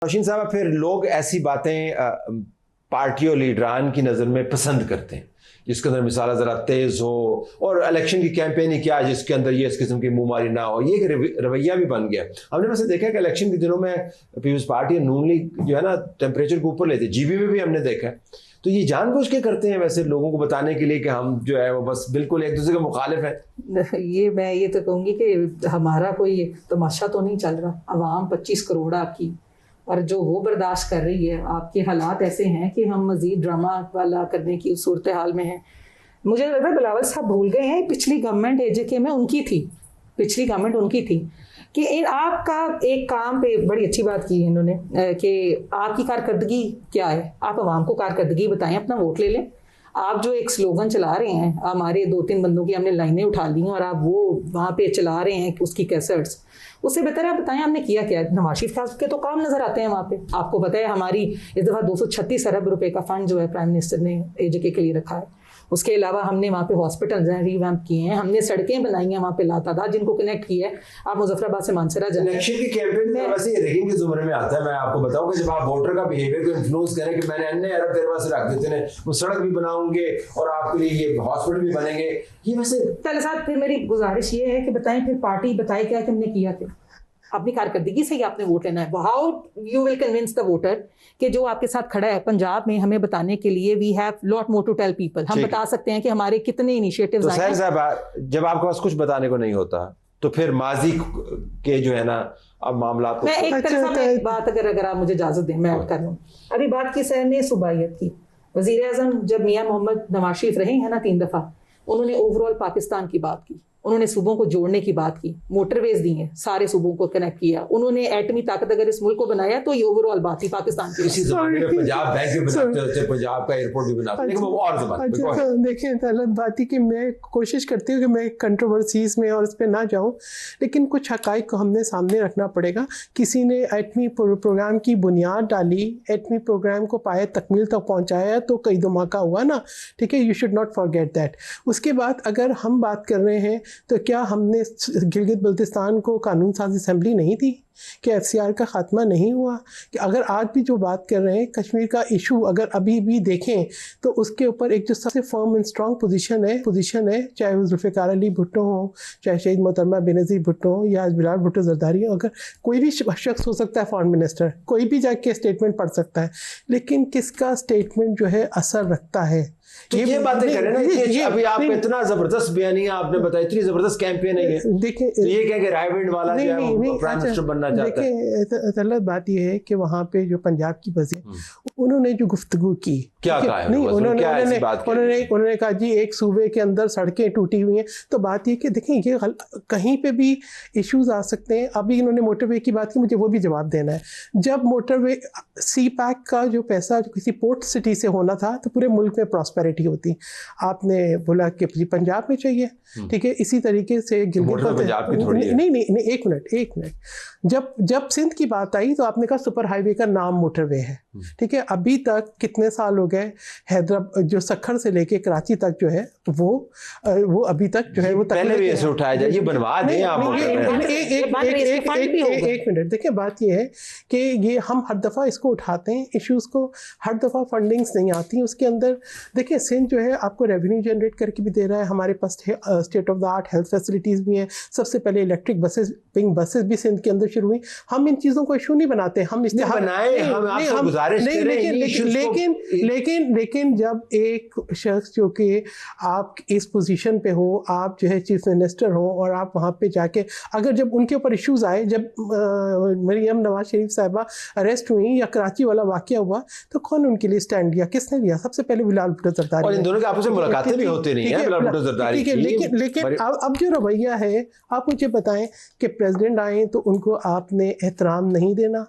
नौशीन साहब, फिर लोग ऐसी बातें पार्टी और लीडरान की नज़र में पसंद करते हैं जिसके अंदर मिसाल ज़रा तेज़ हो, और इलेक्शन की कैंपेन ही क्या है जिसके अंदर ये इस किस्म की मुंहमारी ना हो, ये एक रवैया भी बन गया। हमने वैसे देखा कि इलेक्शन के दिनों में पीपल्स पार्टी नून लीग जो है ना टेम्परेचर के ऊपर लेते, जीबी में भी हमने देखा है। तो ये जानबूझ के करते हैं वैसे लोगों को बताने के लिए कि हम जो है वो बस बिल्कुल एक दूसरे के मुखालिफ है। ये मैं ये तो कहूँगी कि हमारा कोई तमाशा तो नहीं चल रहा। अवाम 25 करोड़ आपकी, और जो वो बर्दाश्त कर रही है, आपके हालात ऐसे हैं कि हम मज़ीद ड्रामा वाला करने की सूरत हाल में हैं। मुझे लगता है बिलावल साहब भूल गए हैं, पिछली गवर्नमेंट एजेके में उनकी थी, पिछली गवर्नमेंट उनकी थी कि आपका एक काम पे बड़ी अच्छी बात की इन्होंने कि आपकी कारकर्दगी क्या है, आप आवाम को कारकर्दगी बताएं, अपना वोट ले लें। आप जो एक स्लोगन चला रहे हैं, हमारे 2-3 बंदों की हमने लाइनें उठा ली हैं और आप वो वहाँ पे चला रहे हैं उसकी कैसेट्स, उससे बेहतर है आप बताएं हमने किया क्या। नवाज शरीफ साहब के तो काम नजर आते हैं वहाँ पे। आपको पता है हमारी इस दफ़ा 236 अरब रुपए का फंड जो है प्राइम मिनिस्टर ने एजेके के लिए रखा है। उसके अलावा हमने वहाँ पे हॉस्पिटल्स हैं रिवैम्प किए हैं, हमने सड़कें बनाई हैं वहाँ पे लातादाद जिनको कनेक्ट किया है। आप मुजफ्फराबाद से मानसरा जाए, इलेक्शन की कैंपेन में वैसे ये रेगिंग के ज़ुमरे में आता है। मैं आपको बताऊं कि जब आप वोटर का बिहेवियर को इन्फ्लुएंस करें कि मैंने अन्य अरब तेरे पास रख देते हैं, वो सड़क भी बनाऊंगे और आपके लिए ये हॉस्पिटल भी बनेंगे, ये वैसे चल साहब। फिर मेरी गुजारिश ये है कि बताएं, फिर पार्टी बताए क्या कि हमने किया क्या। अपनी कारकर्दगी से ही आपने वोट लेना है। How you will convince the voter कि जो आपके साथ खड़ा है पंजाब में, हमें बताने के लिए we have lot more to tell people. हम बता सकते हैं कि हमारे कितने इनिशिएटिव्स आए हैं। तो साहब, जब आपके पास कुछ बताने को नहीं होता तो फिर माजी के जो है ना अब मामला मैं एक तरफ में बात अगर आप मुझे इजाजत दें मैं ऐड कर लूँ। अभी बात की सर ने सुबाइयत की। वजीर आजम जब मियां मोहम्मद नवाज शरीफ रहे हैं ना 3 दफा, उन्होंने ओवरऑल पाकिस्तान की बात की, उन्होंने सूबों को जोड़ने की बात की, मोटरवेज दी हैं, सारे सूबों को कनेक्ट किया, उन्होंने एटमी ताकत अगर इस मुल्क को बनाया तो ये ओवरऑल बात थी पाकिस्तान की। इसी ज़माने में पंजाब बैंक भी बनाते होते, पंजाब का एयरपोर्ट भी बनाते, लेकिन वो और ज़माने। देखिए तलत बात ही कि मैं कोशिश करती हूँ कि मैं कंट्रोवर्सीज में और इस पर ना जाऊँ, लेकिन कुछ हक़ाइक़ को हमने सामने रखना पड़ेगा। किसी ने एटमी प्रोग्राम की बुनियाद डाली, एटमी प्रोग्राम को पाए तकमील तक पहुँचाया तो कई धमाका हुआ ना, ठीक है, you should not forget that. उसके बाद अगर हम बात कर रहे हैं तो क्या हमने गिलगित बल्तिस्तान को कानून साज असेंबली नहीं दी कि FCR का ख़ात्मा नहीं हुआ? कि अगर आज भी जो बात कर रहे हैं कश्मीर का इशू अगर अभी भी देखें तो उसके ऊपर एक जो सबसे फर्म एंड स्ट्रॉन्ग पोजीशन है, चाहे वो जुल्फ़िकार अली भुट्टो हो, चाहे शहीद मोहतरमा बेनज़ीर भुट्टो हो या बिलाल भुट्टो ज़रदारी हो, अगर कोई भी शख्स हो सकता है फॉरेन मिनिस्टर, कोई भी जाके स्टेटमेंट पढ़ सकता है, लेकिन किसका स्टेटमेंट जो है असर रखता है। तो ये बातें करें ना कि अभी आप इतना जबरदस्त बयानिया आपने बताया, इतनी जबरदस्त कैंपेन है ये, देखिए तो ये क्या कि रायविंड वाला जो है वो प्राइम मिनिस्टर बनना चाहता है। देखिए बात ये है कि वहाँ पे जो पंजाब की वज़ीर उन्होंने जो गुफ्तगू की, क्या कहा नहीं उन्होंने कहा जी एक सूबे के अंदर सड़कें टूटी हुई हैं। तो बात ये कि देखें ये कहीं पे भी इश्यूज आ सकते हैं। अभी इन्होंने मोटरवे की बात की, मुझे वो भी जवाब देना है। जब मोटरवे CPAC का जो पैसा जो किसी पोर्ट सिटी से होना था तो पूरे मुल्क में प्रॉस्पेरिटी होती, आपने बोला कि पंजाब में चाहिए, ठीक है। इसी तरीके से नहीं एक मिनट जब सिंध की बात आई तो आपने कहा सुपर हाईवे का नाम मोटरवे है, ठीक है। अभी तक कितने साल हो गए, हैदराबाद जो सखर से लेके कराची तक जो है वो अभी तक जो है वो पहले भी ऐसे उठाया जाए, ये बनवा दें आप। एक मिनट देखिए, बात ये है कि ये हम हर दफ़ा इसको उठाते हैं इश्यूज़ को, हर दफ़ा फंडिंग्स नहीं आती उसके अंदर। देखिए सिंध जो है आपको रेवेन्यू जनरेट करके भी दे रहा है, हमारे पास state of the art health facilities भी हैं। सबसे पहले इलेक्ट्रिक बसेस, पिंक बसेस भी सिंध के अंदर शुरू हुई। हम इन चीज़ों को इशू नहीं बनाते, हम लेकिन जब एक शख्स जो कि आप इस पोजीशन पे हो, आप जो है चीफ मिनिस्टर हो और आप वहाँ पे जाके अगर जब उनके ऊपर इश्यूज़ आए, जब मरियम नवाज शरीफ साहिबा अरेस्ट हुई या कराची वाला वाक़या हुआ तो कौन उनके लिए स्टैंड लिया, किसने लिया? सबसे पहले बिलाल भुट्टो ज़रदारी। और इन दोनों की आपस में मुलाकातें भी होती नहीं है बिलाल भुट्टो ज़रदारी की। लेकिन अब जो रवैया है, आप मुझे बताएं कि प्रेसिडेंट आए तो उनको आपने एहतराम नहीं देना,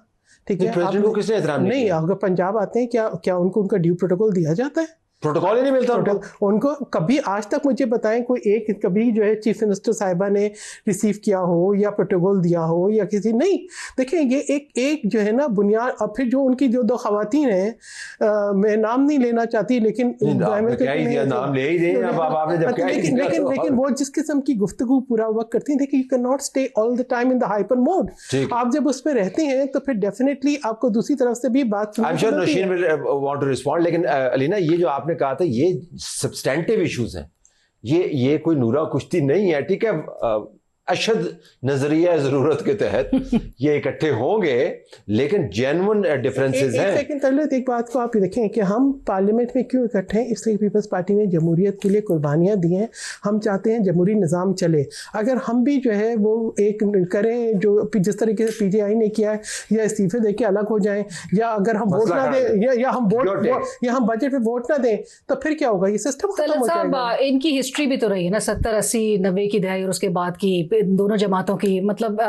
ठीक है। प्रेसिडेंट को किसने एहतराम नहीं, अगर पंजाब आते हैं क्या उनको उनका ड्यू प्रोटोकॉल दिया जाता है? प्रोटोकॉल ही नहीं मिलता उनको कभी आज तक मुझे बताएं कोई एक कभी जो है चीफ मिनिस्टर साहिबा ने रिसीव किया हो या प्रोटोकॉल दिया हो या किसी नहीं. देखें ये एक जो है ना बुनियाद. अब फिर जो उनकी जो 2 खवातीन हैं, मैं नाम नहीं लेना चाहती लेकिन नाम ले ही दें आपने जब क्या लेकिन वो जिस किस्म की गुफ्तगू पूरा वक्त करती हैं. देखिए you can not stay all the time in the hyper mode. आप जब उस पर रहते हैं तो फिर डेफिनेटली आपको दूसरी तरफ से भी बात I am sure Nausheen will want to respond. लेकिन अलीना ये जो आपने कहा था ये सब्सटेंटिव इश्यूज हैं, ये कोई नूरा कुश्ती नहीं है. ठीक है, अशद नजरिया ज़रूरत के तहत ये इकट्ठे होंगे लेकिन जेन्युइन डिफरेंसेस हैं. सेकंड तलत एक बात को आप देखें कि हम पार्लियामेंट में क्यों इकट्ठे हैं. इसलिए पीपल्स पार्टी ने जमहूरियत के लिए कुर्बानियाँ दी हैं. हम चाहते हैं जमहूरी निज़ाम चले. अगर हम भी जो है वो एक करें जो जिस तरीके से PTI ने किया है, या इस्तीफे दे के अलग हो जाएं, या अगर हम वोट ना दें या हम बजट में वोट ना दें तो फिर क्या होगा. ये सिस्टम खत्म हो जाएगा. इनकी हिस्ट्री भी तो रही है ना 70, 80, 90 की दहाई और उसके बाद की दोनों जमातों की. मतलब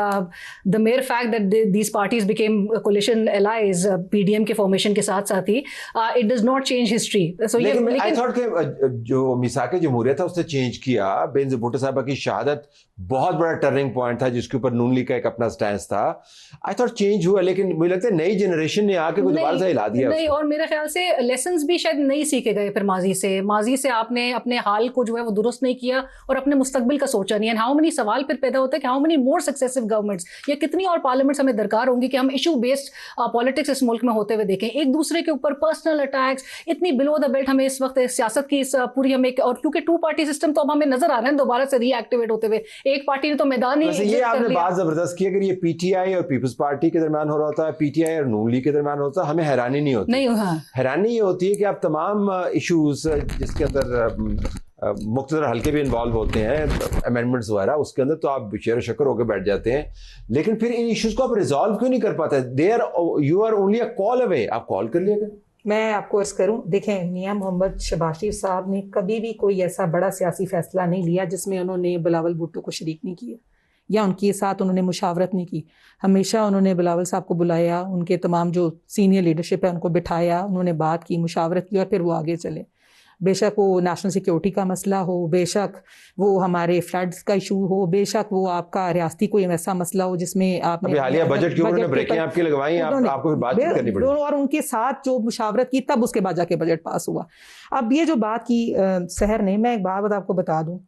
the mere fact that these parties became coalition allies PDM के फॉर्मेशन के साथ साथ ही it does not change history. So ये आई थॉट कि जो मिसाक जमहूरियत था उसने चेंज किया. बेनज़ीर भुट्टो साहबा की शहादत बहुत बड़ा टर्निंग पॉइंट था जिसके ऊपर नून लीग का एक अपना स्टैंस था. आई थॉट चेंज हुआ लेकिन मुझे लगता है नई जनरेशन ने आके कुछ दोबारा से हिला दिया. नहीं, और मेरे ख्याल से लेसन्स भी शायद नहीं सीखे गए फिर माजी से आपने अपने हाल को जो है वो दुरुस्त नहीं किया और अपने मुस्तकबिल का सोचा नहीं. एंड हाउ मेनी सवाल फिर पैदा होता है कि how many more successive governments या कितनी और पार्लियामेंट्स हमें दरकार होंगी कि हम इशू बेस्ड पॉलिटिक्स इस मुल्क में होते हुए देखें. एक दूसरे के ऊपर पर्सनल अटैक्स इतनी बिलो द बेल्ट हमें इस वक्त सियासत की इस पूरी हमें, और क्योंकि 2 पार्टी सिस्टम तो अब हमें नजर आ रहे हैं दोबारा से रीएक्टिवेट होते हुए. एक पार्टी ने तो मैदान ही ये आपने बात जबरदस्त की. अगर ये PTI और पीपल्स पार्टी के दरमियान हो रहा होता है, PTI और नून लीग के दरमियान होता है, हमें हैरानी नहीं होती. हैरानी ये होती है कि आप तमाम इश्यूज जिसके अंदर मुख्तलिफ हल्के भी इन्वॉल्व होते हैं, अमेंडमेंट्स वगैरह, उसके अंदर तो आप शेर शक्कर होकर बैठ जाते हैं. लेकिन फिर इन इश्यूज को आप रिजॉल्व क्यों नहीं कर पाते? You are only a call away. आप कॉल कर लिया करें. मैं आपको अर्ज करूं, देखें मियां मोहम्मद शहबाज शरीफ साहब ने कभी भी कोई ऐसा बड़ा सियासी फैसला नहीं लिया जिसमें उन्होंने बिलावल भुट्टो को शरीक नहीं किया या उनके साथ उन्होंने मुशावरत नहीं की. हमेशा उन्होंने बिलावल साहब को बुलाया, उनके तमाम जो सीनियर लीडरशिप है उनको बिठाया, उन्होंने बात की, मुशावरत की और फिर वो आगे चले. बेशक वो नेशनल सिक्योरिटी का मसला हो, बेशक वो हमारे फ्लड्स का इशू हो, बेशक वो आपका रियासती कोई ऐसा मसला हो जिसमें आपने हालिया बजट के ऊपर ब्रेकें आपकी लगवाई, आपको बातचीत करनी पड़ी और उनके साथ जो मुशावरत की तब उसके बाद जाके बजट पास हुआ. अब ये जो बात की सहर ने, मैं एक बात आपको बता दूं,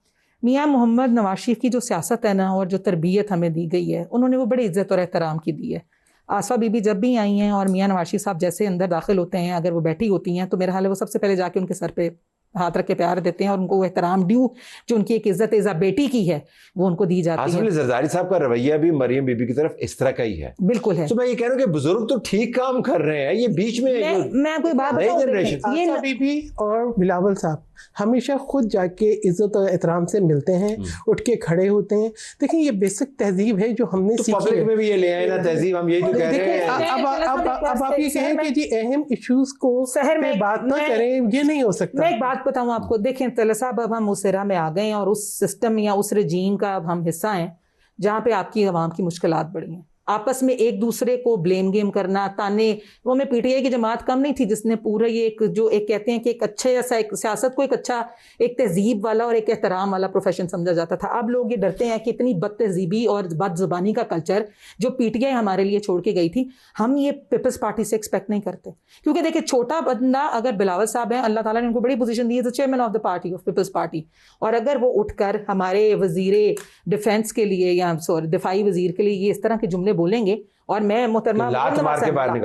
मियां मोहम्मद नवाज शरीफ की जो सियासत है ना और जो तरबियत हमें दी गई है, उन्होंने वो बड़ी इज्जत और एहतराम की दी है. आसफा बीबी जब भी आई हैं और मियां नवाज शरीफ साहब जैसे अंदर दाखिल होते हैं, अगर वो बैठी होती हैं तो मेरा हाल है वो सबसे पहले जाके उनके सर पे हाथ रख के प्यार देते हैं और उनको वो एहतराम ड्यू जो उनकी एक इज्जत एज़ा बेटी की है वो उनको दी जाती है. जरदारी साहब का रवैया भी मरियम बीबी की तरफ इस तरह का ही है. बिल्कुल है. तो मैं ये कह रहा हूँ कि बुजुर्ग तो ठीक काम कर रहे हैं, ये बीच में मैं कोई बात बताऊं, ये बीबी और बिलावल साहब हमेशा खुद जाके इज्जत और एहतराम से मिलते हैं, उठ के खड़े होते हैं. देखिए ये बेसिक तहजीब है जो हमने सीखी. पब्लिक में भी ये ले आए ना तहजीब, हम यही तो कह रहे हैं. अब आप ये कहें कि जी अहम इश्यूज को शहर में बात ना करें, ये नहीं हो सकता. मैं एक बात बताऊं आपको, देखें तला साहब, अब हम उस एरा में आ गए हैं और उस सिस्टम या उस रजीम का अब हम हिस्सा हैं जहाँ पे आपकी आवाम की मुश्किलात बढ़ी हैं. आपस में एक दूसरे को ब्लेम गेम करना, ताने, वो में PTI की जमात कम नहीं थी जिसने पूरा ये एक जो एक कहते हैं कि एक अच्छे ऐसा एक सियासत को एक अच्छा एक तहजीब वाला और एक एहतराम वाला प्रोफेशन समझा जाता था. अब लोग ये डरते हैं कि इतनी बदतहजीबी और बदजुबानी का कल्चर जो PTI हमारे लिए छोड़ के गई थी, हम ये पीपल्स पार्टी से एक्सपेक्ट नहीं करते. क्योंकि देखिए छोटा बंदा अगर बिलावल साहब हैं, अल्लाह ताला ने उनको बड़ी पोजीशन दी है, chairman of the party of people's party, और अगर वो उठकर हमारे वजीर डिफेंस के लिए या दिफाई वजीर के लिए ये इस तरह के जुमले बोलेंगे और मैं मोहतरमा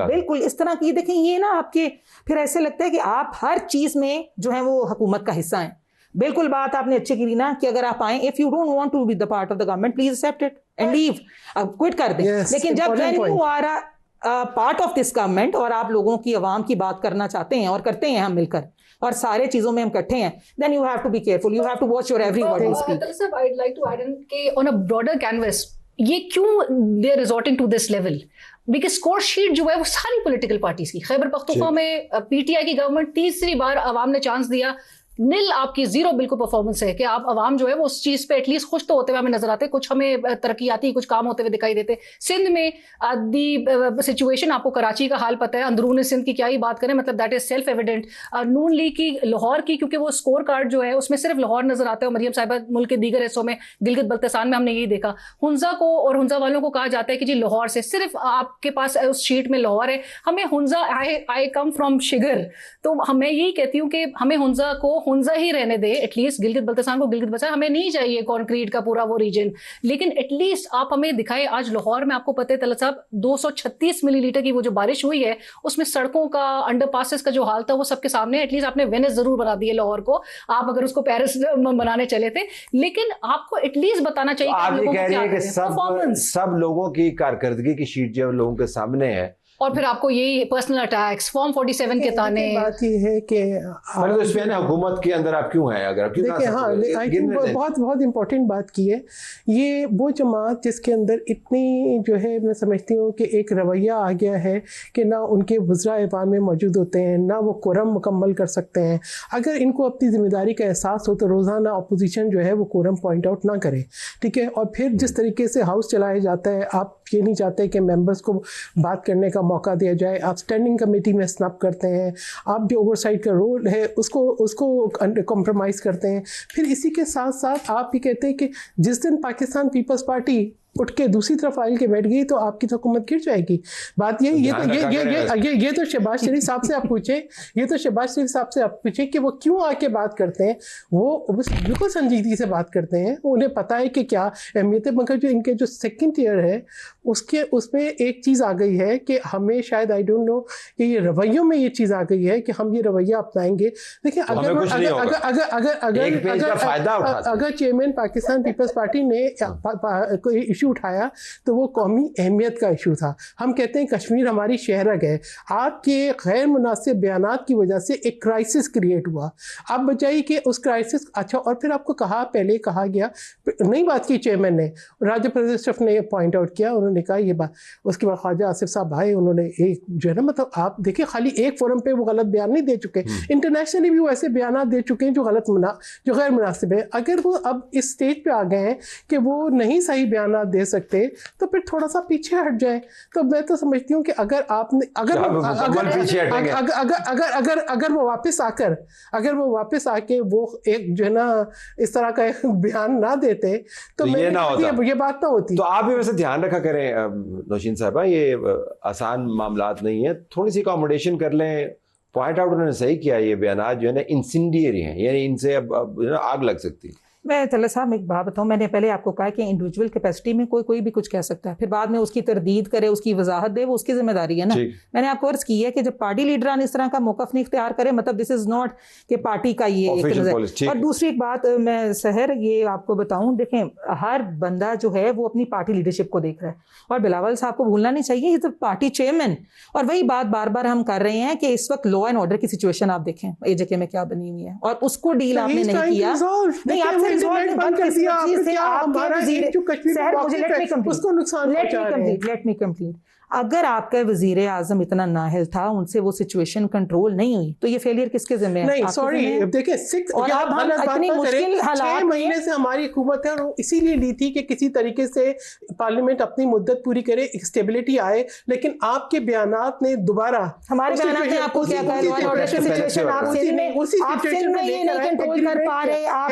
बिल्कुल इस तरह की, देखें ये ना आपके फिर ऐसे लगता है कि आप हर चीज में जो है वो हुकूमत का हिस्सा हैं. बिल्कुल बात आपने अच्छी की ना कि अगर आप आए, if you don't want to be the part of the government please accept it and leave, अब क्विट कर दें. लेकिन जब when you are part of this government और आप लोगों की आवाम की बात करना चाहते हैं और करते हैं हम मिलकर और सारे चीजों में हम इकट्ठे हैं, then you have to be careful, you have to watch your every word you speak. I'd like to add in कि on a broader canvas ये क्यों they are resorting to this level? Because score sheet जो है वो सारी political parties की, खैबर पख्तूनख्वा में PTI की गवर्नमेंट तीसरी बार अवाम ने चांस दिया, नील आपकी जीरो बिल्कुल परफॉर्मेंस है कि आप अवाम जो है वो उस चीज पे एटलीस्ट खुश तो होते हुए हमें नजर आते, कुछ हमें तरक्याती कुछ काम होते हुए दिखाई देते। सिंध में दी सिचुएशन आपको कराची का हाल पता है, अंदरून सिंध की क्या ही बात करें, मतलब that is self evident. Noon league की लाहौर की, क्योंकि वो स्कोर कार्ड जो है उसमें सिर्फ लाहौर नजर आता है और मरियम साहिबा मुल्क के दीगर हिस्सों में गिलगित बल्तिस्तान में हमने यही देखा। हुंजा को और हुंजा वालों को कहा जाता है कि जी लाहौर से, सिर्फ आपके पास उस शीट में लाहौर है, हमें हुंजा, आई कम फ्रॉम शिगर, तो मैं यही कहती हूँ कि हमें हुंजा को हुंजा ही रहने दे, एटलीस्ट गिलगित बल्तिस्तान को गिलगित बचा, हमें नहीं चाहिए कॉन्क्रीट का पूरा वो रीजन, लेकिन एटलीस्ट आप हमें दिखाए। आज लाहौर में आपको पता है तलत साहब 236 मिलीलीटर की वो जो बारिश हुई है उसमें सड़कों का, अंडरपासेस का जो हाल था वो सबके सामने है। एटलीस्ट आपने वेनिस जरूर बना दी है लाहौर को, आप अगर उसको पेरिस बनाने चले थे, लेकिन आपको एटलीस्ट बताना चाहिए। आप ये कह रही है कि सब लोगों की कारकर्दगी की शीट जो लोगों के सामने है, और फिर आपको यही पर्सनल अटैक्स, फॉर्म 47 के ताने। बात ये है कि मतलब इसमें ना हुकूमत के अंदर आप क्यों हैं, अगर क्यों देखिए, हाँ, आई थिंक बहुत बहुत इंपॉर्टेंट बात की है। ये वो जमात जिसके अंदर इतनी जो है, मैं समझती हूँ कि एक रवैया आ गया है कि ना उनके वज़रा ऐवान में मौजूद होते हैं, ना वो कोरम मुकम्मल कर सकते हैं। अगर इनको अपनी ज़िम्मेदारी का एहसास हो तो रोज़ाना अपोजिशन जो है वो कोरम पॉइंट आउट ना करे, ठीक है। और फिर जिस तरीके से हाउस चलाया जाता है, आप ये नहीं चाहते कि मेंबर्स को बात करने का मौका दिया जाए, आप स्टैंडिंग कमेटी में स्नैप करते हैं, आप जो ओवरसाइट का रोल है उसको कॉम्प्रोमाइज़ करते हैं। फिर इसी के साथ साथ आप ये कहते हैं कि जिस दिन पाकिस्तान पीपल्स पार्टी उठ के दूसरी तरफ आइल के बैठ गई तो आपकी तो हुकूमत गिर जाएगी। बात ये तो शहबाज शरीफ साहब से आप पूछे, ये तो शहबाज शरीफ साहब से आप पूछे कि वो क्यों आके बात करते हैं। वो बिल्कुल संजीदगी से बात करते हैं, उन्हें पता है कि क्या अहमियत है। मगर जो इनके जो सेकंड ईयर है उसमें एक चीज़ आ गई है कि हमें शायद, आई डोंट नो, कि ये रवैयों में ये चीज़ आ गई है कि हम ये रवैया अपनाएंगे। देखिए, अगर चेयरमैन पाकिस्तान पीपल्स पार्टी ने कोई इशू उठाया तो वो कौमी अहमियत का इशू था। हम कहते हैं कश्मीर हमारी शहरग है, आपके गैर मुनासिब बयानात की वजह से एक क्राइसिस क्रिएट हुआ। आप बचाइए कि उस क्राइसिस, अच्छा, और फिर आपको पहले कहा गया, नई बात की चेयरमैन ने, राजा प्रदेश ने पॉइंट आउट किया, उन्होंने कहा ये बात। उसके बाद ख्वाजा आसिफ साहब आए, उन्होंने एक जो है ना, मतलब आप देखिए खाली एक फोरम पे वो गलत बयान नहीं दे चुके, इंटरनेशनली भी वो ऐसे बयान दे चुके हैं जो गैर मुनासिब है। अगर वो अब इस स्टेज पे आ गए हैं कि वो नहीं सही बयान दे सकते तो फिर थोड़ा सा पीछे हट जाए। तो मैं तो समझती हूँ कि अगर आपने अगर वो वापस आके वो एक जो है ना इस तरह का एक बयान ना देते तो ये बात ना होती। तो आप भी वैसे ध्यान रखा करें नौशीन साहबा, ये आसान मामलात नहीं है, थोड़ी सी अकोमोडेशन कर लें। पॉइंट आउट उन्होंने सही किया, ये बयान जो है ना इंसेंडियरी हैं, यानी इनसे अब आग लग सकती है। मैं तलत साहब एक बात बताऊं, मैंने पहले आपको कहा कि इंडिविजुअल कैपेसिटी में कोई भी कुछ कह सकता है, फिर बाद में उसकी तरदीद करे, उसकी वजाहत दे, वो उसकी जिम्मेदारी है ना। मैंने आपको अर्ज की है कि जब पार्टी लीडरान इस तरह का मौकफ नहीं इख्तियार करे, मतलब दिस इज नॉट कि पार्टी का ये एक नजर। और दूसरी एक बात मैं सहर ये आपको बताऊं, देखें, हर बंदा जो है वो अपनी पार्टी लीडरशिप को देख रहा है, और बिलावल साहब को भूलना नहीं चाहिए, ये तो पार्टी चेयरमैन। और वही बात बार बार हम कर रहे हैं कि इस वक्त लॉ एंड ऑर्डर की सिचुएशन आप देखें एजेके में क्या बनी हुई है, और उसको डील आपने नहीं किया। नहीं, आपसे लेट मी कंप्लीट। अगर आपका वजीर आजम इतना नाहिल था, उनसे वो सिचुएशन कंट्रोल नहीं हुई, तो ये फेलियर किसके जिम्मे है? नहीं, सॉरी, देखिए, 6 महीने से हमारी हुकूमत है, और इसीलिए ली थी कि किसी तरीके से पार्लियामेंट अपनी मुद्दत पूरी करे, स्टेबिलिटी आए। लेकिन आपके बयानात ने दोबारा, हमारे बयानात ने आपको क्या कहा, सिचुएशन आप सिंध में ये नहीं कंट्रोल कर पा रहे, आप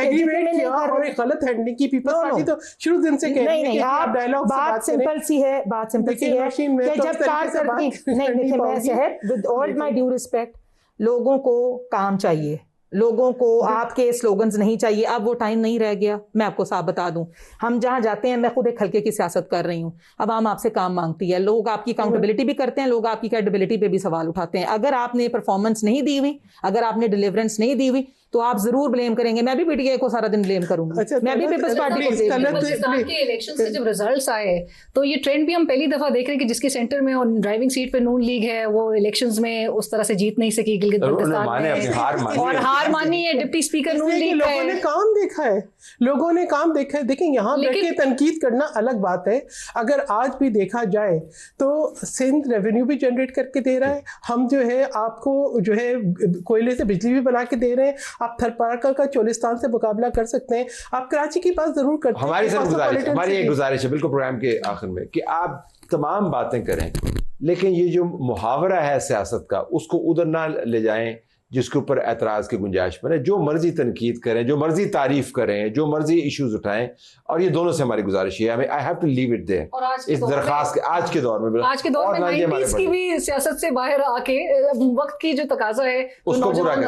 और एक गलत हैंडलिंग की पीपल्स पार्टी तो शुरू दिन से कह रही है कि आप डायलॉग से बात सिंपल सी है, बात सिंपल सी है। जब कार करती नहीं, देखिए, मैं शहर with all my due respect, लोगों को काम चाहिए, लोगों को आपके स्लोगन्स नहीं चाहिए। अब वो टाइम नहीं रह गया। मैं आपको साफ बता दूं, हम जहां जाते हैं, मैं खुद एक हल्के की सियासत कर रही हूं, अब हम आपसे काम मांगती है, लोग आपकी अकाउंटेबिलिटी भी करते हैं, लोग आपकी क्रेडिबिलिटी पे भी सवाल उठाते हैं। अगर आपने परफॉर्मेंस नहीं दी हुई, अगर आपने डिलीवरेंस नहीं दी हुई, तो आप जरूर ब्लेम करेंगे। मैं भी पीटीआई को सारा दिन ब्लेम करूंगी। अच्छा, मैं भी पीपल्स पार्टी को पाकिस्तान के इलेक्शन से जब रिजल्ट्स आए तो ये ट्रेंड भी हम पहली दफा देख रहे हैं कि जिसके सेंटर में और ड्राइविंग सीट पे नून लीग है, वो इलेक्शंस में उस तरह से जीत नहीं सकी गिलगित बल्तिस्तान में, और हार मानी है। डिप्टी स्पीकर नून लीग, लोगों ने काम देखा है, लोगों ने काम देखा है। देखिए, यहाँ बैठ के तनकीद करना अलग बात है। अगर आज भी देखा जाए तो सिंध रेवेन्यू भी जनरेट करके दे रहा है, हम जो है आपको जो है कोयले से बिजली भी बना के दे रहे हैं, آپ تھرپارکر کا چولستان سے مقابلہ کر سکتے ہیں, آپ کراچی کی بات ضرور کرتے ہیں. ہماری ایک گزارش ہے بالکل پروگرام کے آخر میں کہ آپ تمام باتیں کریں, لیکن یہ جو محاورہ ہے سیاست کا اس کو ادھر نہ لے جائیں جس کے اوپر اعتراض کی گنجائش بنے. جو مرضی تنقید کریں, جو مرضی تعریف کریں, جو مرضی ایشوز اٹھائیں, اور یہ دونوں سے ہماری گزارش ہے, ہمیں I have to leave it there. اس درخواست کے آج کے دور میں 90s کی بھی سیاست سے باہر آ کے وقت کی جو تقاضا ہے اس کو پورا کریں.